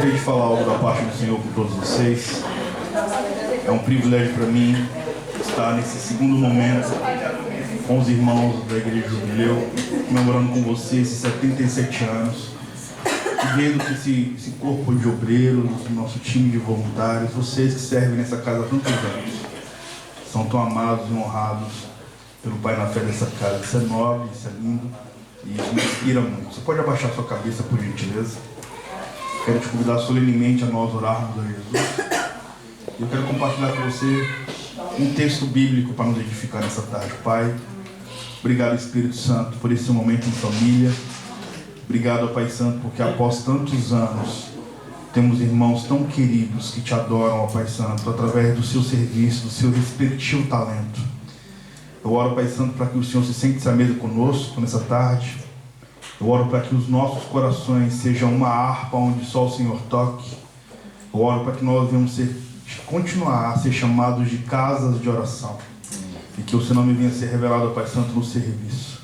Gostaria de falar algo da parte do Senhor com todos vocês. É um privilégio para mim estar nesse segundo momento com os irmãos da Igreja Jubileu, comemorando com vocês esses 77 anos, e vendo que esse corpo de obreiros, nosso time de voluntários, vocês que servem nessa casa há tantos anos, são tão amados e honrados pelo Pai na fé dessa casa. Isso é nobre, isso é lindo e isso me inspira muito. Você pode abaixar sua cabeça, por gentileza? Quero te convidar solenemente a nós orarmos a Jesus. Eu quero compartilhar com você um texto bíblico para nos edificar nessa tarde. Pai, obrigado, Espírito Santo, por esse momento em família. Obrigado, Pai Santo, porque após tantos anos temos irmãos tão queridos que te adoram, ó Pai Santo, através do seu serviço, do seu respectivo talento. Eu oro, Pai Santo, para que o Senhor se sente à mesa conosco nessa tarde. Eu oro para que os nossos corações sejam uma harpa onde só o Senhor toque. Eu oro para que nós venhamos continuar a ser chamados de casas de oração. E que o seu nome venha a ser revelado, Pai Santo, no serviço.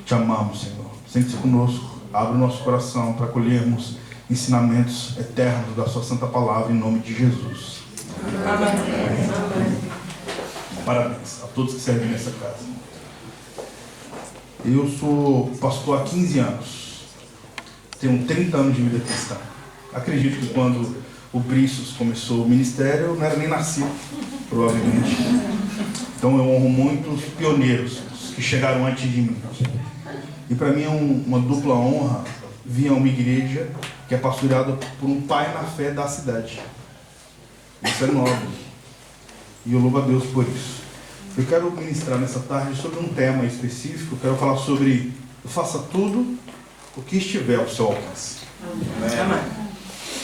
Te amamos, Senhor. Sente-se conosco. Abre o nosso coração para acolhermos ensinamentos eternos da sua santa palavra, em nome de Jesus. Amém. Parabéns a todos que servem nessa casa. Eu sou pastor há 15 anos. Tenho 30 anos de vida cristã. Acredito que quando o Briços começou o ministério, eu não era nem nascido, provavelmente. Então eu honro muitos pioneiros que chegaram antes de mim. E para mim é uma dupla honra vir a uma igreja que é pastoreada por um pai na fé da cidade. Isso é nobre. E eu louvo a Deus por isso. Eu quero ministrar nessa tarde sobre um tema específico. Eu quero falar sobre faça tudo o que estiver ao seu alcance. Amém.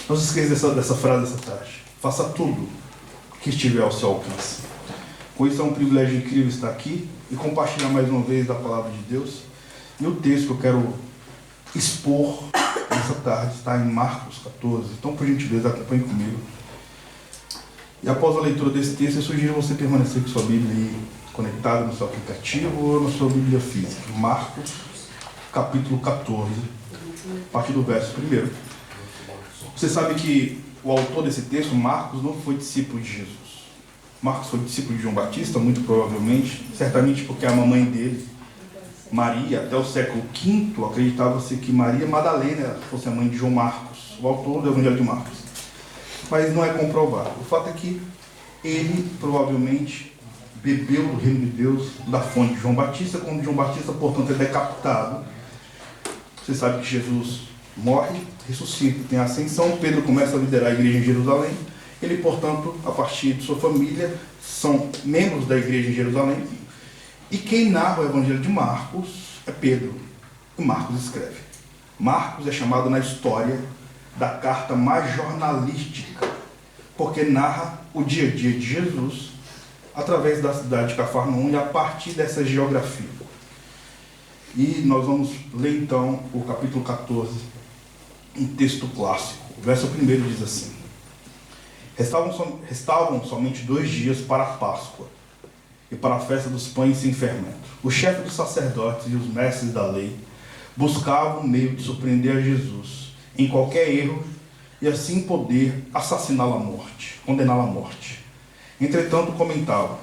Não se esqueça dessa frase dessa tarde. Faça tudo o que estiver ao seu alcance. Com isso é um privilégio incrível estar aqui e compartilhar mais uma vez da palavra de Deus. E o texto que eu quero expor nessa tarde está em Marcos 14. Então, por gentileza, acompanhe comigo. E após a leitura desse texto, eu sugiro você permanecer com sua Bíblia aí conectada no seu aplicativo ou na sua Bíblia física. Marcos, capítulo 14, a partir do verso 1. Você sabe que o autor desse texto, Marcos, não foi discípulo de Jesus. Marcos foi discípulo de João Batista, muito provavelmente, certamente porque a mamãe dele, Maria, até o século V, acreditava-se que Maria Madalena fosse a mãe de João Marcos, o autor do Evangelho de Marcos. Mas não é comprovado. O fato é que ele provavelmente bebeu do reino de Deus da fonte de João Batista, quando João Batista, portanto, é decapitado. Você sabe que Jesus morre, ressuscita, tem a ascensão, Pedro começa a liderar a igreja em Jerusalém. Ele, portanto, a partir de sua família, são membros da igreja em Jerusalém. E quem narra o Evangelho de Marcos é Pedro. E Marcos escreve. Marcos é chamado na história da carta mais jornalística, porque narra o dia a dia de Jesus através da cidade de Cafarnaum e a partir dessa geografia. E nós vamos ler então o capítulo 14, um texto clássico. O verso 1 diz assim: Restavam somente 2 dias para a Páscoa e para a festa dos pães sem fermento. O chefe dos sacerdotes e os mestres da lei buscavam um meio de surpreender a Jesus em qualquer erro, e assim poder assassiná-lo à morte, condená-lo à morte. Entretanto, comentavam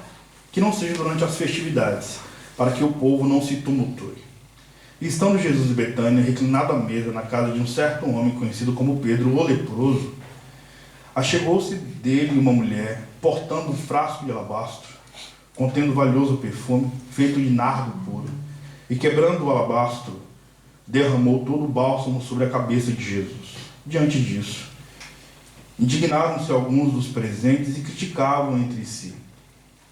que não seja durante as festividades, para que o povo não se tumultue. E estando Jesus em Betânia, reclinado à mesa na casa de um certo homem conhecido como Pedro, o leproso, achegou-se dele uma mulher, portando um frasco de alabastro, contendo valioso perfume, feito de nardo puro, e quebrando o alabastro, derramou todo o bálsamo sobre a cabeça de Jesus. Diante disso, indignaram-se alguns dos presentes e criticavam entre si: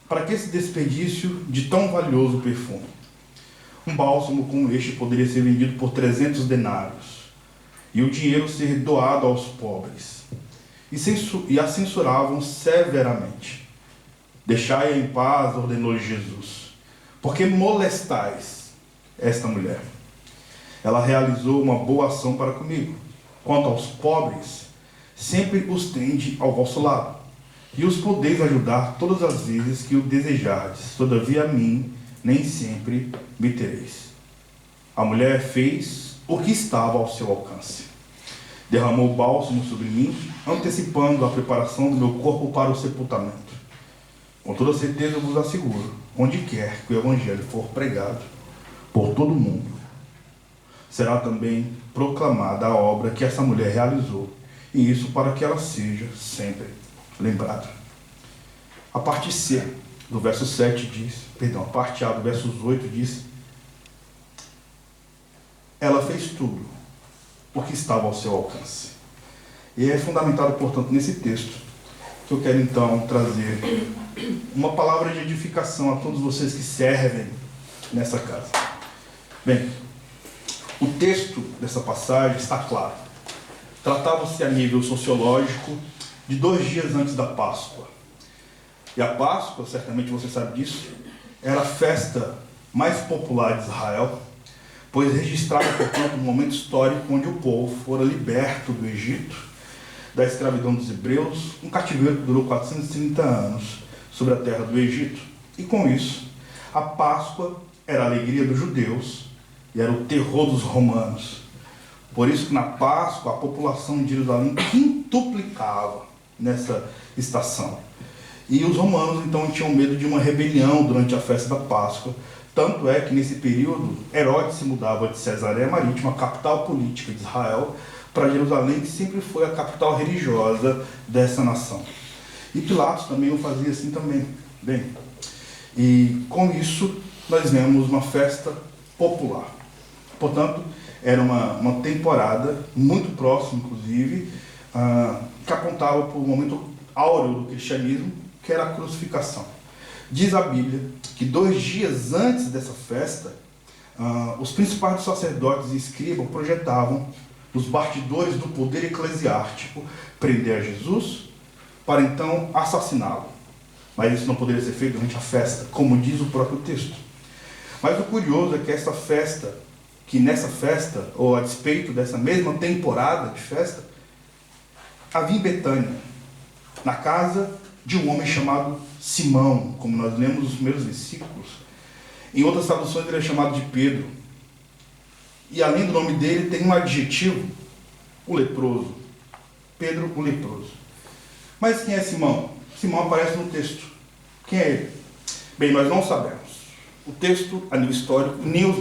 para que esse desperdício de tão valioso perfume? Um bálsamo como este poderia ser vendido por 300 denários, e o dinheiro ser doado aos pobres. E a censuravam severamente. Deixai-a em paz, ordenou-lhe Jesus, porque molestais esta mulher. Ela realizou uma boa ação para comigo. Quanto aos pobres, sempre os tende ao vosso lado, e os podeis ajudar todas as vezes que o desejardes. Todavia a mim nem sempre me tereis. A mulher fez o que estava ao seu alcance. derramou bálsamo sobre mim, antecipando a preparação do meu corpo para o sepultamento. Com toda certeza eu vos asseguro, onde quer que o Evangelho for pregado por todo o mundo, será também proclamada a obra que essa mulher realizou, e isso para que ela seja sempre lembrada. A parte C do verso 7 diz, a parte A do verso 8 diz: ela fez tudo o que estava ao seu alcance. E é fundamentado, portanto, nesse texto que eu quero então trazer uma palavra de edificação a todos vocês que servem nessa casa. Bem, o texto dessa passagem está claro. Tratava-se a nível sociológico de 2 dias antes da Páscoa. E a Páscoa, certamente você sabe disso, era a festa mais popular de Israel, pois registrava, portanto, um momento histórico onde o povo fora liberto do Egito, da escravidão dos hebreus, um cativeiro que durou 430 anos sobre a terra do Egito. E com isso, a Páscoa era a alegria dos judeus e era o terror dos romanos. Por isso que na Páscoa a população de Jerusalém quintuplicava nessa estação. E os romanos então tinham medo de uma rebelião durante a festa da Páscoa. Tanto é que nesse período Herodes se mudava de Cesareia Marítima, a capital política de Israel, para Jerusalém, que sempre foi a capital religiosa dessa nação. E Pilatos também o fazia assim também. Bem, e com isso nós vemos uma festa popular. Portanto, era uma temporada muito próxima, inclusive, que apontava para o momento áureo do cristianismo, que era a crucificação. Diz a Bíblia que 2 dias antes dessa festa, os principais sacerdotes e escribas projetavam os bastidores do poder eclesiástico prender a Jesus para então assassiná-lo. Mas isso não poderia ser feito durante a festa, como diz o próprio texto. Mas o curioso é que essa festa, que nessa festa, ou a despeito dessa mesma temporada de festa, havia em Betânia, na casa de um homem chamado Simão, como nós lemos nos primeiros versículos. Em outras traduções ele é chamado de Pedro. E além do nome dele tem um adjetivo, o leproso. Pedro, o leproso. Mas quem é Simão? Simão aparece no texto. Quem é ele? Bem, nós não sabemos. O texto, a nível histórico, nem os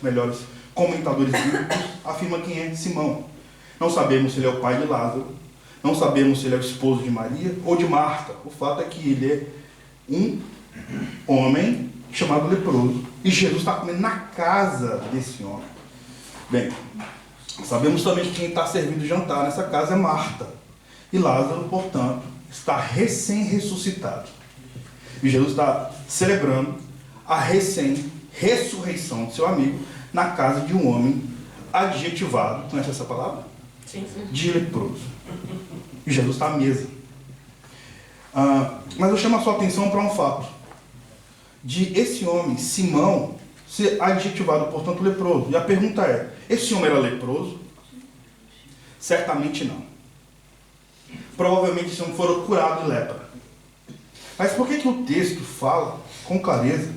melhores comentadores bíblicos afirmam quem é Simão. Não sabemos se ele é o pai de Lázaro, não sabemos se ele é o esposo de Maria ou de Marta. O fato é que ele é um homem chamado leproso. E Jesus está comendo na casa desse homem. Bem, sabemos também que quem está servindo jantar nessa casa é Marta. E Lázaro, portanto, está recém-ressuscitado. E Jesus está celebrando a recém-ressurreição de seu amigo na casa de um homem adjetivado, conhece essa palavra? Sim. De leproso. E Jesus está à mesa. Mas eu chamo a sua atenção para um fato. De esse homem, Simão, ser adjetivado, portanto, leproso. E a pergunta é, esse homem era leproso? Certamente não. Provavelmente esse homem fora curado de lepra. Mas por que o texto fala, com clareza,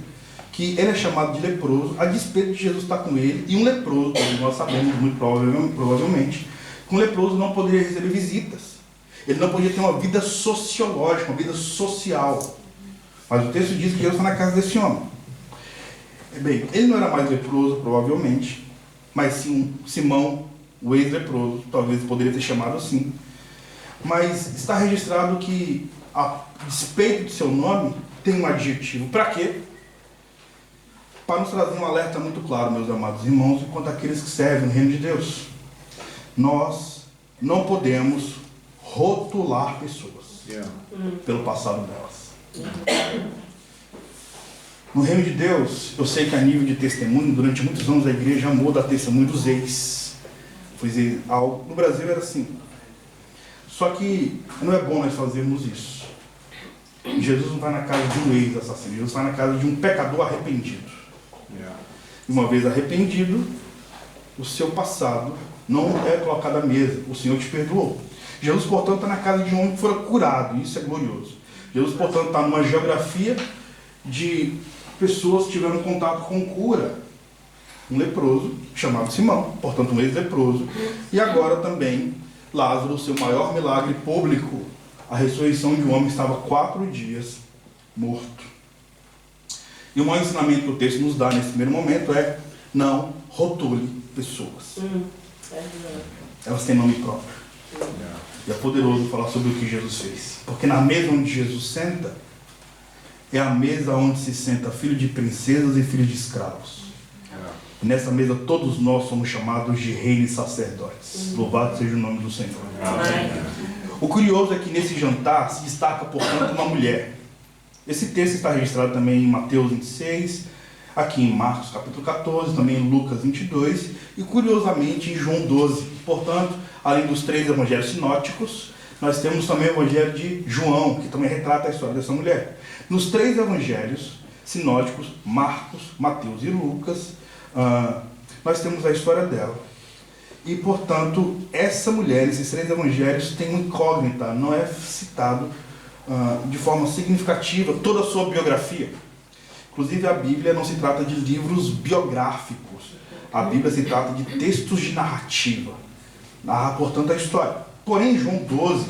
que ele é chamado de leproso, a despeito de Jesus estar com ele, e um leproso, como nós sabemos muito provavelmente, que um leproso não poderia receber visitas. Ele não podia ter uma vida sociológica, uma vida social. Mas o texto diz que Jesus está na casa desse homem. Bem, ele não era mais leproso, provavelmente, mas sim Simão, o ex-leproso, talvez poderia ter chamado assim. Mas está registrado que, a despeito de seu nome, tem um adjetivo. Para quê? Para nos trazer um alerta muito claro, meus amados irmãos, enquanto aqueles que servem no reino de Deus. Nós não podemos rotular pessoas pelo passado delas. No reino de Deus, eu sei que a nível de testemunho, durante muitos anos a igreja amou dar testemunho dos ex. Pois no Brasil era assim. Só que não é bom nós fazermos isso. Jesus não vai na casa de um ex-assassino, Jesus vai na casa de um pecador arrependido. E uma vez arrependido, o seu passado não é colocado à mesa, o Senhor te perdoou. Jesus, portanto, está na casa de um homem que fora curado, isso é glorioso. Jesus, portanto, está numa geografia de pessoas que tiveram contato com cura. Um leproso, chamado Simão, portanto um ex-leproso, e agora também Lázaro, seu maior milagre público, a ressurreição de um homem, estava 4 dias morto. E o maior ensinamento que o texto nos dá nesse primeiro momento é: não rotule pessoas. Elas têm nome próprio. E é poderoso falar sobre o que Jesus fez. Porque na mesa onde Jesus senta, é a mesa onde se senta filho de princesas e filho de escravos. E nessa mesa todos nós somos chamados de reis e sacerdotes. Louvado seja o nome do Senhor. O curioso é que nesse jantar se destaca, portanto, uma mulher. Esse texto está registrado também em Mateus 26, aqui em Marcos capítulo 14, também em Lucas 22 e curiosamente em João 12. Portanto, além dos 3 evangelhos sinóticos, nós temos também o evangelho de João, que também retrata a história dessa mulher. Nos 3 evangelhos sinóticos, Marcos, Mateus e Lucas, nós temos a história dela. E, portanto, essa mulher, esses 3 evangelhos, tem uma incógnita, não é citado de forma significativa toda a sua biografia. Inclusive, a Bíblia não se trata de livros biográficos. A Bíblia se trata de textos de narrativa. Narra, portanto, a história. Porém, em João 12,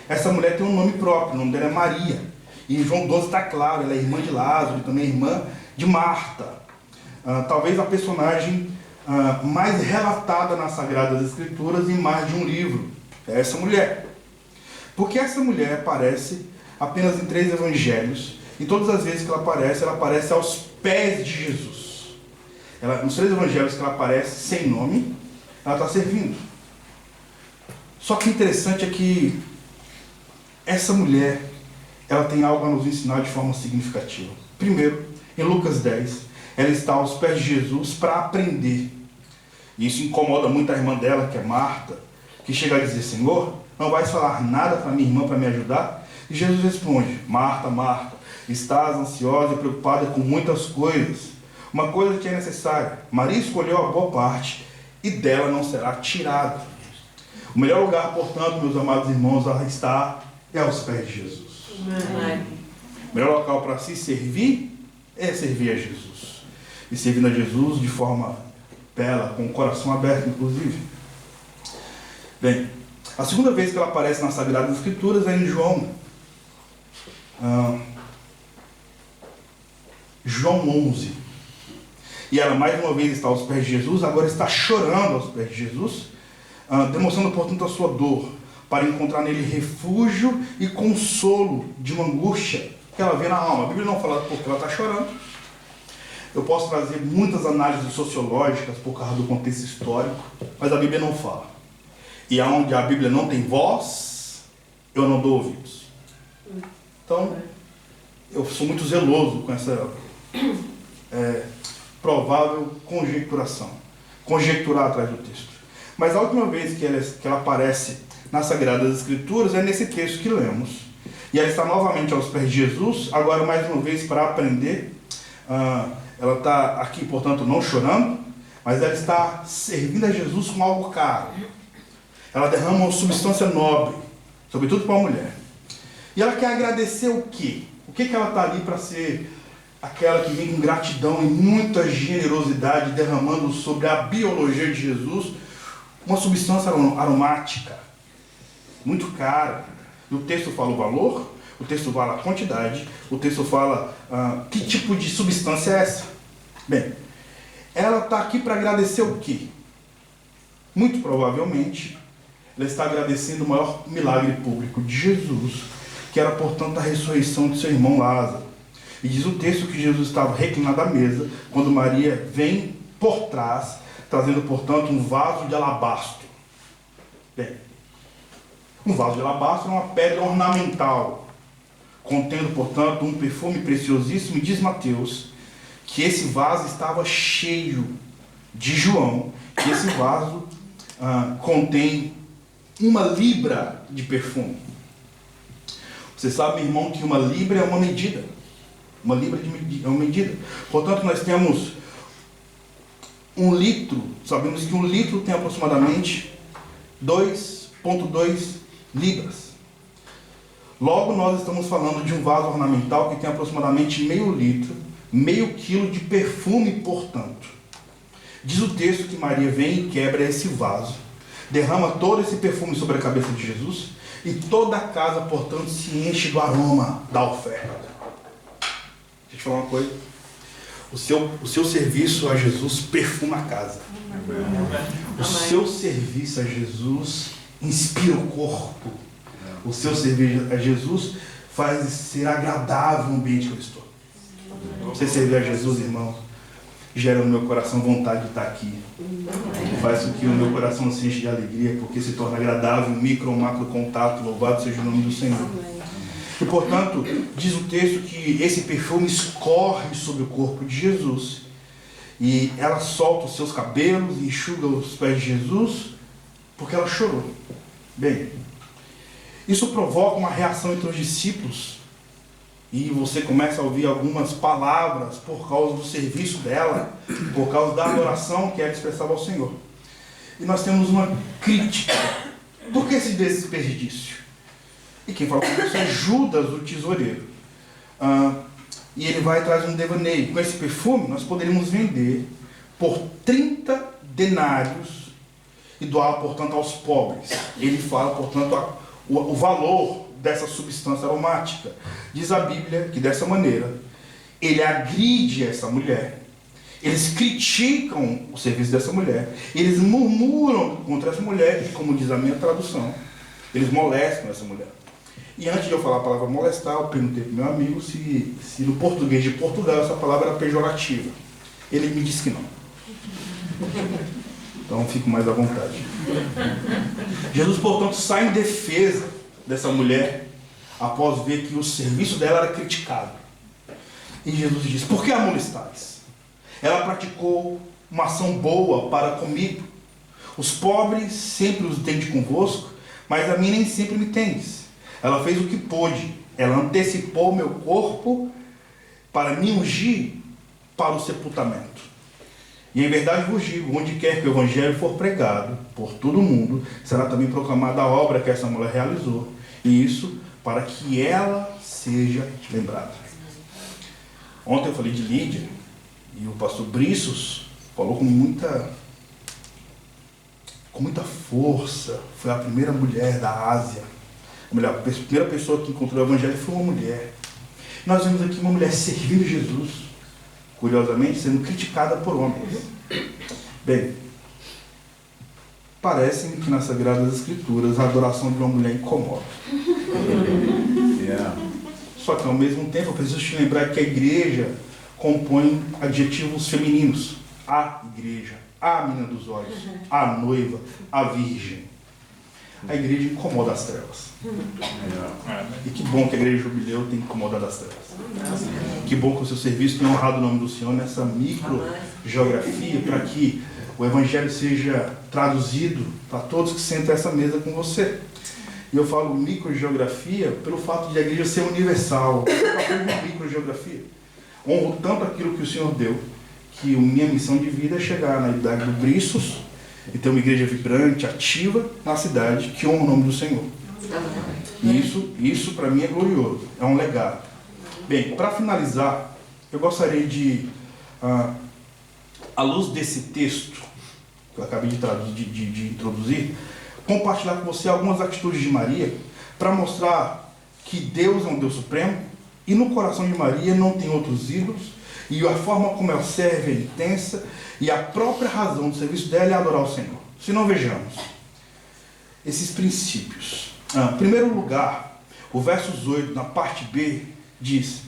essa mulher tem um nome próprio, o nome dela é Maria. E em João 12 está claro, ela é irmã de Lázaro e também irmã de Marta. Talvez a personagem mais relatada nas Sagradas Escrituras em mais de um livro. É essa mulher. Porque essa mulher aparece apenas em 3 evangelhos. E todas as vezes que ela aparece aos pés de Jesus. Nos 3 evangelhos que ela aparece sem nome, ela está servindo. Só que o interessante é que essa mulher, ela tem algo a nos ensinar de forma significativa. Primeiro, em Lucas 10, ela está aos pés de Jesus para aprender. E isso incomoda muito a irmã dela, que é Marta, que chega a dizer: Senhor, não vais falar nada para minha irmã para me ajudar? E Jesus responde: Marta, Marta, estás ansiosa e preocupada com muitas coisas. Uma coisa que é necessária. Maria escolheu a boa parte e dela não será tirada. O melhor lugar, portanto, meus amados irmãos, é aos pés de Jesus. O melhor local para se servir é servir a Jesus. E servindo a Jesus de forma bela, com o coração aberto, inclusive. Bem, a segunda vez que ela aparece nas Sagradas Escrituras é em João 11. E ela mais uma vez está aos pés de Jesus, agora está chorando aos pés de Jesus, demonstrando, portanto, a sua dor, para encontrar nele refúgio e consolo de uma angústia que ela vê na alma. A Bíblia não fala porque ela está chorando. Eu posso trazer muitas análises sociológicas por causa do contexto histórico, mas a Bíblia não fala. E aonde a Bíblia não tem voz, eu não dou ouvidos. Então, eu sou muito zeloso com essa provável conjecturação. Conjecturar atrás do texto. Mas a última vez que ela aparece nas Sagradas Escrituras é nesse texto que lemos. E ela está novamente aos pés de Jesus, agora mais uma vez para aprender. Ela está aqui, portanto, não chorando, mas ela está servindo a Jesus com algo caro. Ela derrama uma substância nobre, sobretudo para a mulher. E ela quer agradecer o quê? O que ela está ali para ser aquela que vem com gratidão e muita generosidade, derramando sobre a biologia de Jesus uma substância aromática, muito cara. E o texto fala o valor, o texto fala a quantidade, o texto fala que tipo de substância é essa. Bem, ela está aqui para agradecer o quê? Muito provavelmente, ela está agradecendo o maior milagre público de Jesus, que era, portanto, a ressurreição de seu irmão Lázaro. E diz o texto que Jesus estava reclinado à mesa, quando Maria vem por trás, trazendo, portanto, um vaso de alabastro. Bem, um vaso de alabastro é uma pedra ornamental, contendo, portanto, um perfume preciosíssimo. E diz Mateus que esse vaso estava cheio de João, que esse vaso contém 1 libra de perfume. Você sabe, meu irmão, que 1 libra é uma medida. 1 libra é uma medida. Portanto, nós temos 1 litro. Sabemos que 1 litro tem aproximadamente 2,2 libras. Logo, nós estamos falando de um vaso ornamental que tem aproximadamente meio litro, meio quilo de perfume, portanto. Diz o texto que Maria vem e quebra esse vaso, derrama todo esse perfume sobre a cabeça de Jesus e toda a casa, portanto, se enche do aroma da oferta. Deixa eu te falar uma coisa. O seu serviço a Jesus perfuma a casa. O seu serviço a Jesus inspira o corpo. O seu serviço a Jesus faz ser agradável o ambiente que eu estou. Você servir a Jesus, irmão, gera no meu coração vontade de estar aqui. Faz com que o meu coração se enche de alegria, porque se torna agradável, micro ou macro contato. Louvado seja o nome do Senhor. E, portanto, diz o texto que esse perfume escorre sobre o corpo de Jesus. E ela solta os seus cabelos e enxuga os pés de Jesus, porque ela chorou. Bem, isso provoca uma reação entre os discípulos. E você começa a ouvir algumas palavras por causa do serviço dela, por causa da adoração que ela expressava ao Senhor. E nós temos uma crítica. Por que esse desperdício? E quem fala com isso é Judas, o tesoureiro. E ele vai atrás de um devaneio. Com esse perfume, nós poderíamos vender por 30 denários e doar, portanto, aos pobres. Ele fala, portanto, o valor dessa substância aromática. Diz a Bíblia que, dessa maneira, ele agride essa mulher. Eles criticam o serviço dessa mulher. Eles murmuram contra essa mulher, e, como diz a minha tradução, eles molestam essa mulher. E antes de eu falar a palavra molestar, eu perguntei para o meu amigo se no português de Portugal essa palavra era pejorativa. Ele me disse que não. Então fico mais à vontade. Jesus, portanto, sai em defesa dessa mulher após ver que o serviço dela era criticado. E Jesus diz: por que a molestais? Ela praticou uma ação boa para comigo. Os pobres sempre os tendes convosco, mas a mim nem sempre me tendes. Ela fez o que pôde. Ela antecipou meu corpo para me ungir para o sepultamento. E em verdade vos digo, onde quer que o evangelho for pregado por todo mundo, será também proclamada a obra que essa mulher realizou. E isso para que ela seja lembrada. Ontem eu falei de Lídia, e o pastor Briços falou com muita força. Foi a primeira mulher da Ásia. A primeira pessoa que encontrou o evangelho foi uma mulher. Nós vemos aqui uma mulher servindo Jesus, curiosamente sendo criticada por homens. Bem, parece-me que nas Sagradas Escrituras a adoração de uma mulher incomoda. Só que ao mesmo tempo eu preciso te lembrar que a igreja compõe adjetivos femininos. A igreja, a menina dos olhos, a noiva, a virgem. A igreja incomoda as trevas. E que bom que a igreja Jubileu tem incomodado as trevas. Que bom que o seu serviço tem honrado o nome do Senhor nessa micro-geografia, para que o evangelho seja traduzido para todos que sentam essa mesa com você. E eu falo micro-geografia pelo fato de a igreja ser universal. Eu falo uma micro-geografia. Honro tanto aquilo que o Senhor deu, que a minha missão de vida é chegar na idade do Briços e ter uma igreja vibrante, ativa na cidade, que honra o nome do Senhor. E isso para mim é glorioso, é um legado. Bem, para finalizar, eu gostaria de, à luz desse texto que eu acabei de introduzir, compartilhar com você algumas atitudes de Maria, para mostrar que Deus é um Deus supremo, e no coração de Maria não tem outros ídolos, e a forma como ela serve é intensa, e a própria razão do serviço dela é adorar o Senhor. Se não, vejamos esses princípios. Em primeiro lugar, o versos 8, na parte B, diz: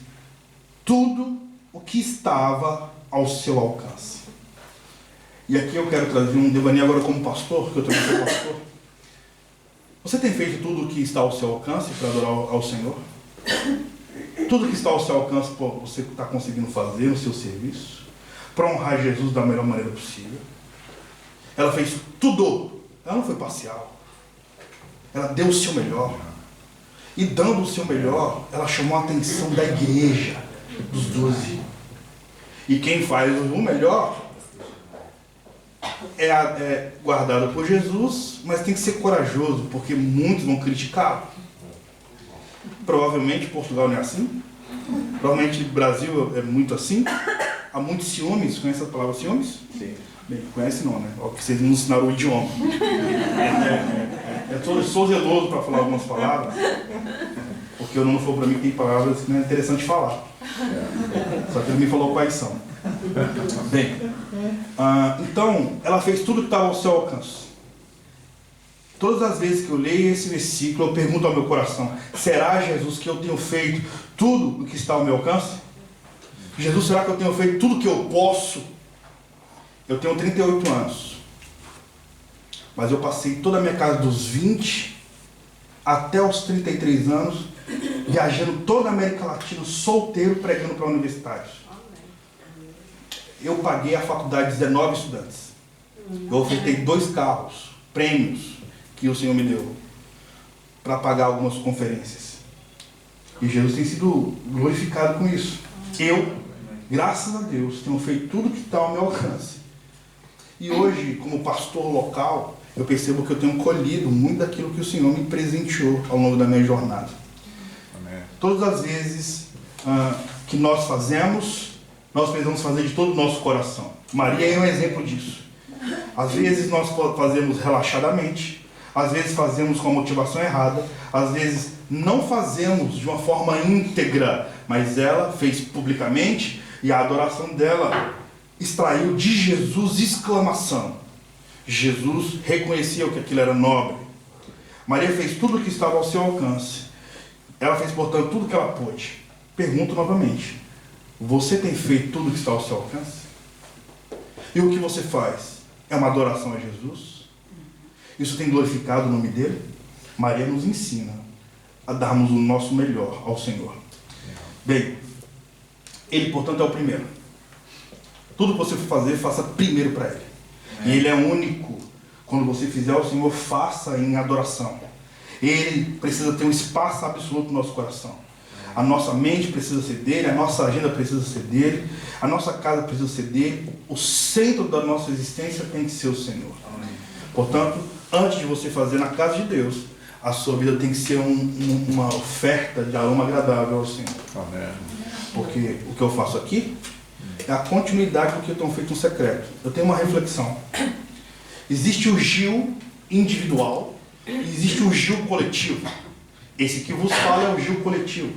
tudo o que estava ao seu alcance. E aqui eu quero trazer um devaneio agora como pastor, que eu também sou pastor. Você tem feito tudo o que está ao seu alcance para adorar ao Senhor? Tudo que está ao seu alcance você está conseguindo fazer no seu serviço para honrar Jesus da melhor maneira possível? Ela fez tudo. Ela não foi parcial. Ela deu o seu melhor. E dando o seu melhor, ela chamou a atenção da igreja, dos 12. E quem faz o melhor é guardado por Jesus, mas tem que ser corajoso, porque muitos vão criticá-lo. Provavelmente Portugal não é assim. Provavelmente o Brasil é muito assim. Há muitos ciúmes. Conhece a palavra ciúmes? Sim. Bem, conhece não, né? Porque vocês não ensinaram o idioma. Eu sou zeloso para falar algumas palavras, porque o Nuno falou para mim que tem palavras que não é interessante falar. Só que ele me falou quais são. Bem, então, ela fez tudo que estava ao seu alcance. Todas as vezes que eu leio esse versículo, eu pergunto ao meu coração: será, Jesus, que eu tenho feito tudo o que está ao meu alcance? Jesus, será que eu tenho feito tudo o que eu posso? Eu tenho 38 anos. Mas eu passei toda a minha casa dos 20 até os 33 anos, viajando toda a América Latina, solteiro, pregando para universitários. Eu paguei a faculdade de 19 estudantes. Eu ofertei 2 carros, prêmios, que o Senhor me deu, para pagar algumas conferências. E Jesus tem sido glorificado com isso. Eu, graças a Deus, tenho feito tudo que está ao meu alcance. E hoje, como pastor local, eu percebo que eu tenho colhido muito daquilo que o Senhor me presenteou ao longo da minha jornada. Amém. Todas as vezes que nós fazemos, nós precisamos fazer de todo o nosso coração. Maria é um exemplo disso. Às vezes nós fazemos relaxadamente, às vezes fazemos com a motivação errada, às vezes não fazemos de uma forma íntegra, mas ela fez publicamente e a adoração dela extraiu de Jesus exclamação. Jesus reconhecia que aquilo era nobre. Maria fez tudo o que estava ao seu alcance. Ela fez, portanto, tudo o que ela pôde. Pergunto novamente: você tem feito tudo o que está ao seu alcance? E o que você faz? É uma adoração a Jesus? Isso tem glorificado o nome dele? Maria nos ensina a darmos o nosso melhor ao Senhor. Bem, ele, portanto, é o primeiro. Tudo que você for fazer, faça primeiro para ele. E ele é único. Quando você fizer ao Senhor, faça em adoração. Ele precisa ter um espaço absoluto no nosso coração. A nossa mente precisa ser dele, a nossa agenda precisa ser dele, a nossa casa precisa ser dele. O centro da nossa existência tem que ser o Senhor. Portanto, antes de você fazer na casa de Deus, a sua vida tem que ser uma oferta de aroma agradável ao Senhor. Porque o que eu faço aqui é a continuidade do que eu tenho feito no secreto. Eu tenho uma reflexão. Existe o Gil individual e existe o Gil coletivo. Esse que vos fala é o Gil coletivo.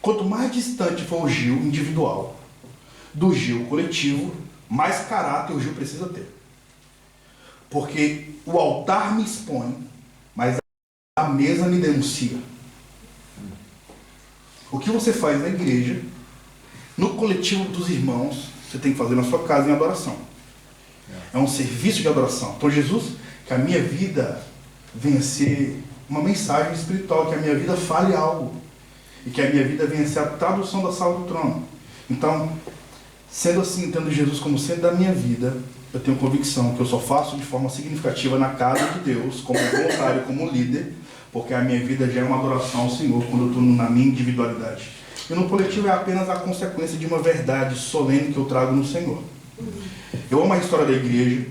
Quanto mais distante for o Gil individual do Gil coletivo, mais caráter o Gil precisa ter. Porque o altar me expõe, mas a mesa me denuncia. O que você faz na igreja, no coletivo dos irmãos, você tem que fazer na sua casa em adoração. É um serviço de adoração. Então, Jesus, que a minha vida venha a ser uma mensagem espiritual, que a minha vida fale algo. E que a minha vida venha a ser a tradução da sala do trono. Então, sendo assim, tendo Jesus como centro da minha vida, eu tenho convicção que eu só faço de forma significativa na casa de Deus, como voluntário, como líder, porque a minha vida já é uma adoração ao Senhor quando eu estou na minha individualidade. E no coletivo é apenas a consequência de uma verdade solene que eu trago no Senhor. Eu amo a história da igreja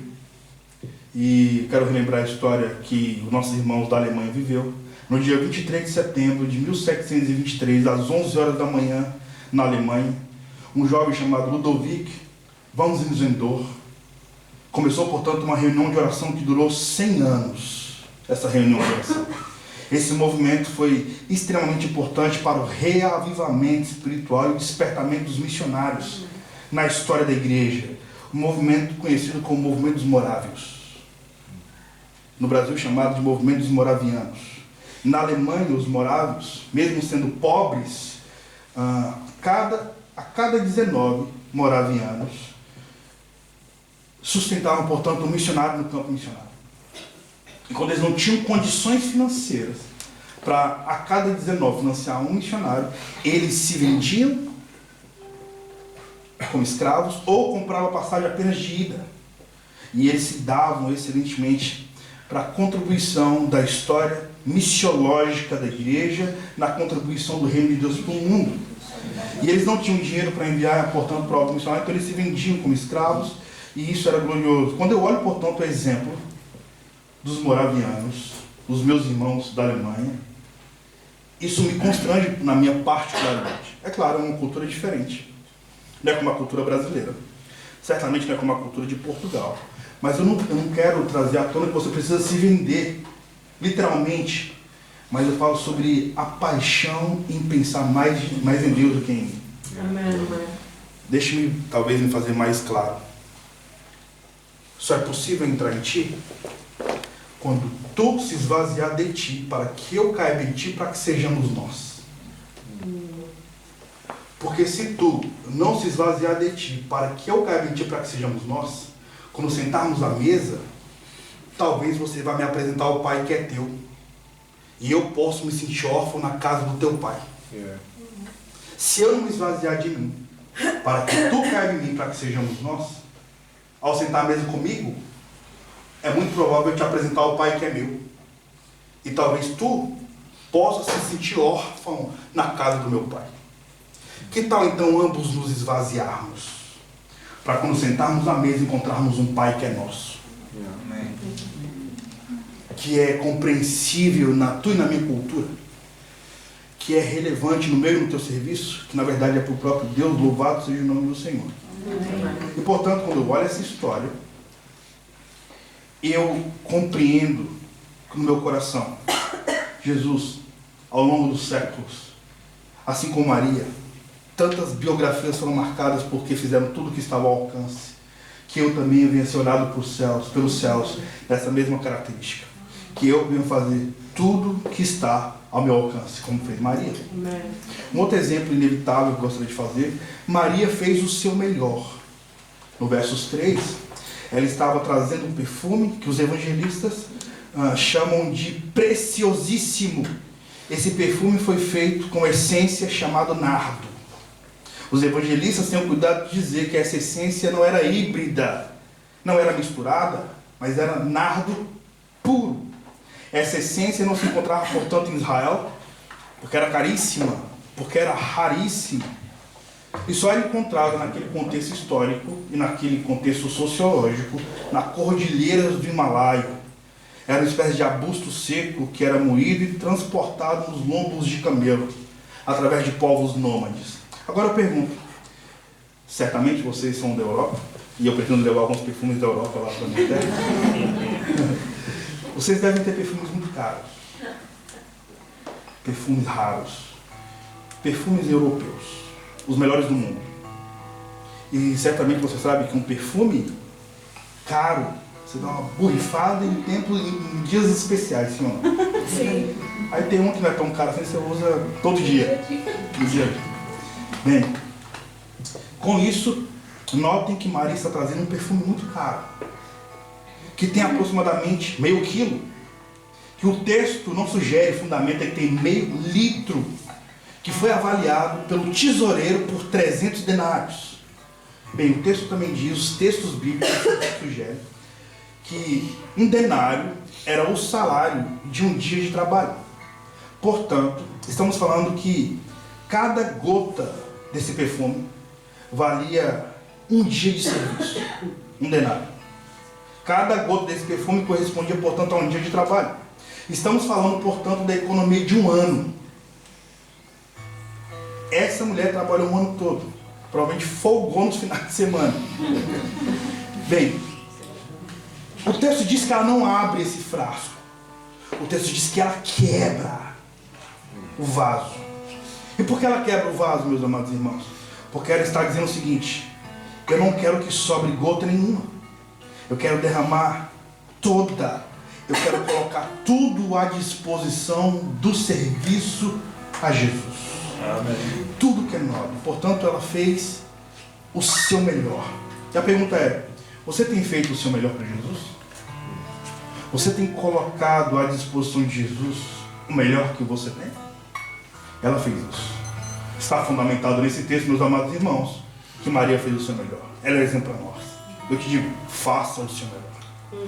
e quero relembrar a história que os nossos irmãos da Alemanha viveu. No dia 23 de setembro de 1723, às 11 horas da manhã, na Alemanha, um jovem chamado Ludwig von Zinzendorf começou, portanto, uma reunião de oração que durou 100 anos. Essa reunião de oração. Esse movimento foi extremamente importante para o reavivamento espiritual e o despertamento dos missionários na história da igreja. Um movimento conhecido como Movimento dos Morávios. No Brasil, chamado de Movimento dos Moravianos. Na Alemanha, os morávios, mesmo sendo pobres, a cada 19 moravianos sustentavam, portanto, um missionário no campo missionário. E quando eles não tinham condições financeiras para a cada 19 financiar um missionário, eles se vendiam como escravos ou compravam passagem apenas de ida. E eles se davam excelentemente para a contribuição da história missiológica da igreja, na contribuição do reino de Deus para o mundo. E eles não tinham dinheiro para enviar, portanto, para algum missionário, então eles se vendiam como escravos, e isso era glorioso. Quando eu olho, portanto, o exemplo dos moravianos, dos meus irmãos da Alemanha, isso me constrange na minha particularidade. É claro, é uma cultura diferente, não é como a cultura brasileira. Certamente não é como a cultura de Portugal. Mas eu não quero trazer à tona que você precisa se vender, literalmente. Mas eu falo sobre a paixão em pensar mais em Deus do que em mim. Amém. Deixe-me, talvez, me fazer mais claro. Só é possível entrar em ti quando tu se esvaziar de ti, para que eu caiba em ti, para que sejamos nós. Porque se tu não se esvaziar de ti, para que eu caiba em ti, para que sejamos nós, quando sentarmos à mesa, talvez você vá me apresentar o pai que é teu. E eu posso me sentir órfão na casa do teu pai. Se eu não me esvaziar de mim, para que tu caiba em mim, para que sejamos nós, ao sentar à mesa comigo, é muito provável eu te apresentar o pai que é meu. E talvez tu possa se sentir órfão na casa do meu pai. Que tal então ambos nos esvaziarmos? Para quando sentarmos à mesa encontrarmos um pai que é nosso. Amém. Que é compreensível na tua e na minha cultura. Que é relevante no meio do teu serviço. Que na verdade é para o próprio Deus. Louvado seja o nome do Senhor. Amém. E portanto, quando eu olho essa história, eu compreendo no meu coração, Jesus, ao longo dos séculos, assim como Maria, tantas biografias foram marcadas porque fizeram tudo o que estava ao alcance, que eu também venha ser olhado pelos céus, dessa mesma característica, que eu venha fazer tudo que está ao meu alcance, como fez Maria. Amém. Um outro exemplo inevitável que eu gostaria de fazer, Maria fez o seu melhor. No versos 3, ela estava trazendo um perfume que os evangelistas chamam de preciosíssimo. Esse perfume foi feito com essência chamada nardo. Os evangelistas têm o cuidado de dizer que essa essência não era híbrida, não era misturada, mas era nardo puro. Essa essência não se encontrava, portanto, em Israel, porque era caríssima, porque era raríssima. E só era encontrada naquele contexto histórico e naquele contexto sociológico, na cordilheira do Himalaia. Era uma espécie de arbusto seco que era moído e transportado nos lombos de camelo, através de povos nômades. Agora eu pergunto, certamente vocês são da Europa, e eu pretendo levar alguns perfumes da Europa lá para a minha terra. Vocês devem ter perfumes muito caros, perfumes raros, perfumes europeus, os melhores do mundo. E certamente você sabe que um perfume caro, você dá uma borrifada em dias especiais, sim ou não? Sim. Aí tem um que não é tão caro assim, você usa todo dia. No dia a dia. Bem, com isso, notem que Maria está trazendo um perfume muito caro, que tem aproximadamente meio quilo, que o texto não sugere, fundamenta que tem meio litro, que foi avaliado pelo tesoureiro por 300 denários. Bem, o texto também diz, os textos bíblicos sugerem que um denário era o salário de um dia de trabalho. Portanto, estamos falando que cada gota desse perfume valia um dia de serviço, um denário. Cada gota desse perfume correspondia, portanto, a um dia de trabalho. Estamos falando, portanto, da economia de um ano. Essa mulher trabalhou um ano todo. Provavelmente folgou nos finais de semana. Bem, o texto diz que ela não abre esse frasco. O texto diz que ela quebra o vaso. E por que ela quebra o vaso, meus amados irmãos? Porque ela está dizendo o seguinte: eu não quero que sobre gota nenhuma. Eu quero derramar toda. Eu quero colocar tudo à disposição do serviço a Jesus. Amém. Tudo que é nobre. Portanto, ela fez o seu melhor. E a pergunta é: você tem feito o seu melhor para Jesus? Você tem colocado à disposição de Jesus o melhor que você tem? Ela fez isso. Está fundamentado nesse texto, meus amados irmãos, que Maria fez o seu melhor. Ela é exemplo para nós. Eu te digo, faça o seu melhor.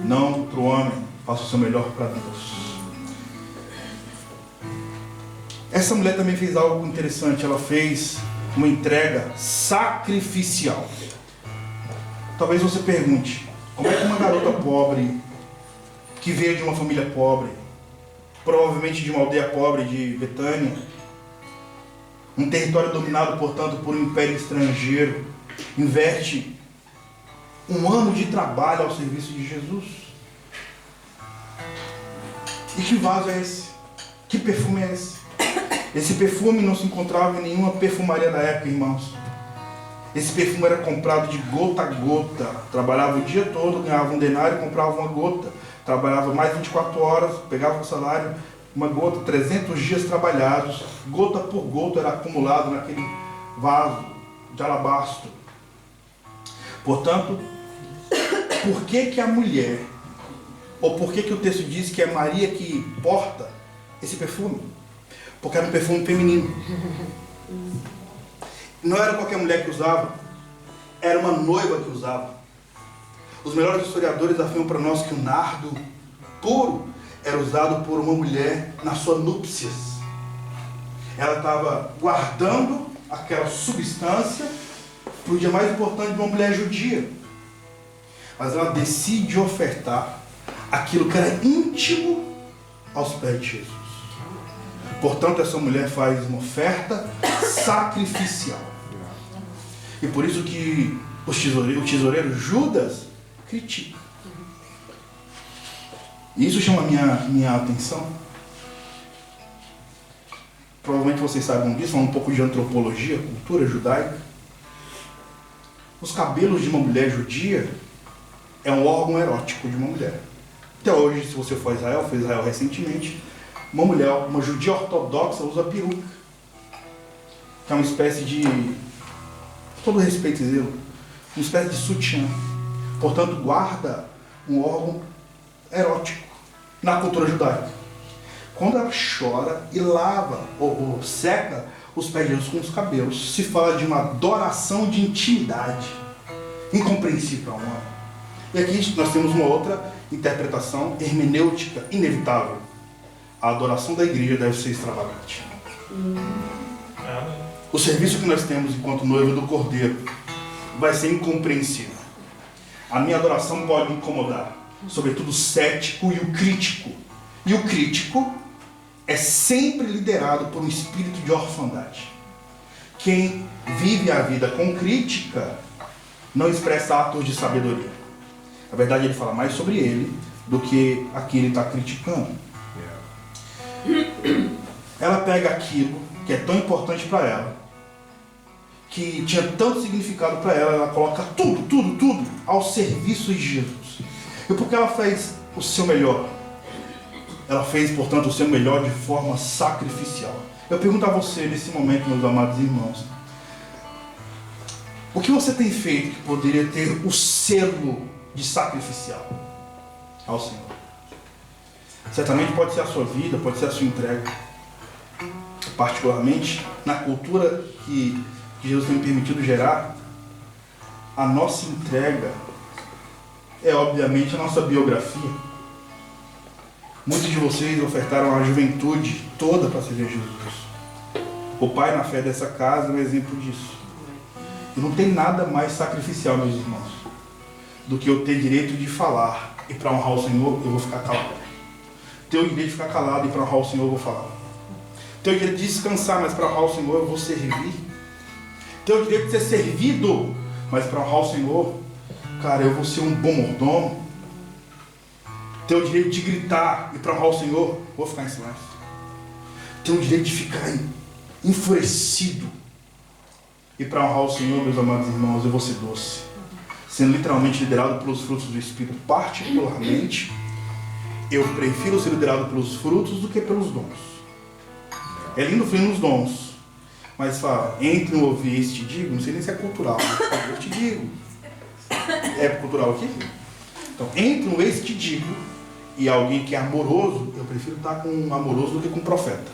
Não para o homem, faça o seu melhor para Deus. Essa mulher também fez algo interessante. Ela fez uma entrega sacrificial. Talvez você pergunte: como é que uma garota pobre, que veio de uma família pobre, provavelmente de uma aldeia pobre de Betânia, um território dominado, portanto, por um império estrangeiro, investe um ano de trabalho ao serviço de Jesus. E que vaso é esse? Que perfume é esse? Esse perfume não se encontrava em nenhuma perfumaria da época, irmãos. Esse perfume era comprado de gota a gota. Trabalhava o dia todo, ganhava um denário e comprava uma gota. Trabalhava mais 24 horas, pegava o salário, uma gota, 300 dias trabalhados. Gota por gota era acumulado naquele vaso de alabastro. Portanto, por que a mulher, ou por que o texto diz que é Maria que porta esse perfume? Porque era um perfume feminino. Não era qualquer mulher que usava, era uma noiva que usava. Os melhores historiadores afirmam para nós que o nardo puro era usado por uma mulher na sua núpcias. Ela estava guardando aquela substância para o dia mais importante de uma mulher judia. Mas ela decide ofertar aquilo que era íntimo aos pés de Jesus. Portanto, essa mulher faz uma oferta sacrificial. E por isso que o tesoureiro Judas critica. E isso chama minha atenção. Provavelmente vocês sabem disso, falando um pouco de antropologia, cultura judaica. Os cabelos de uma mulher judia é um órgão erótico de uma mulher. Até hoje, se você for a Israel recentemente, uma mulher, uma judia ortodoxa, usa peruca, que é uma espécie de, todo respeito e zelo, uma espécie de sutiã. Portanto, guarda um órgão erótico na cultura judaica. Quando ela chora e lava ou seca os pés de Jesus com os cabelos, se fala de uma adoração de intimidade, incompreensível para um homem. E aqui nós temos uma outra interpretação hermenêutica inevitável. A adoração da igreja deve ser extravagante. O serviço que nós temos enquanto noiva do Cordeiro vai ser incompreensível. A minha adoração pode me incomodar, sobretudo o cético e o crítico. E o crítico é sempre liderado por um espírito de orfandade. Quem vive a vida com crítica não expressa atos de sabedoria. Na verdade, ele fala mais sobre ele do que a que ele está criticando. Ela pega aquilo que é tão importante para ela, que tinha tanto significado para ela, ela coloca tudo ao serviço de Jesus. E porque ela fez o seu melhor, ela fez, portanto, o seu melhor de forma sacrificial. Eu pergunto a você nesse momento, meus amados irmãos, o que você tem feito que poderia ter o selo de sacrificial ao Senhor? Certamente pode ser a sua vida, pode ser a sua entrega. Particularmente na cultura que Jesus tem permitido gerar, a nossa entrega é obviamente a nossa biografia. Muitos de vocês ofertaram a juventude toda para servir a Jesus. O pai na fé dessa casa é um exemplo disso. E não tem nada mais sacrificial, meus irmãos, do que eu ter direito de falar e para honrar o Senhor eu vou ficar calado. Ter o direito de ficar calado e para honrar o Senhor eu vou falar. Ter o direito de descansar, mas para honrar o Senhor eu vou servir. Ter o direito de ser servido, mas para honrar o Senhor, cara, eu vou ser um bom mordomo. Ter o direito de gritar e para honrar o Senhor, eu vou ficar em silêncio. Ter o direito de ficar enfurecido e para honrar o Senhor, meus amados irmãos, eu vou ser doce. Sendo literalmente liderado pelos frutos do Espírito. Particularmente, eu prefiro ser liderado pelos frutos do que pelos dons. É lindo fluir nos dons, mas fala, entre um ouvir e te digo, não sei nem se é cultural, eu te digo. É cultural aqui? Então, entre um ex te digo e alguém que é amoroso, eu prefiro estar com um amoroso do que com um profeta.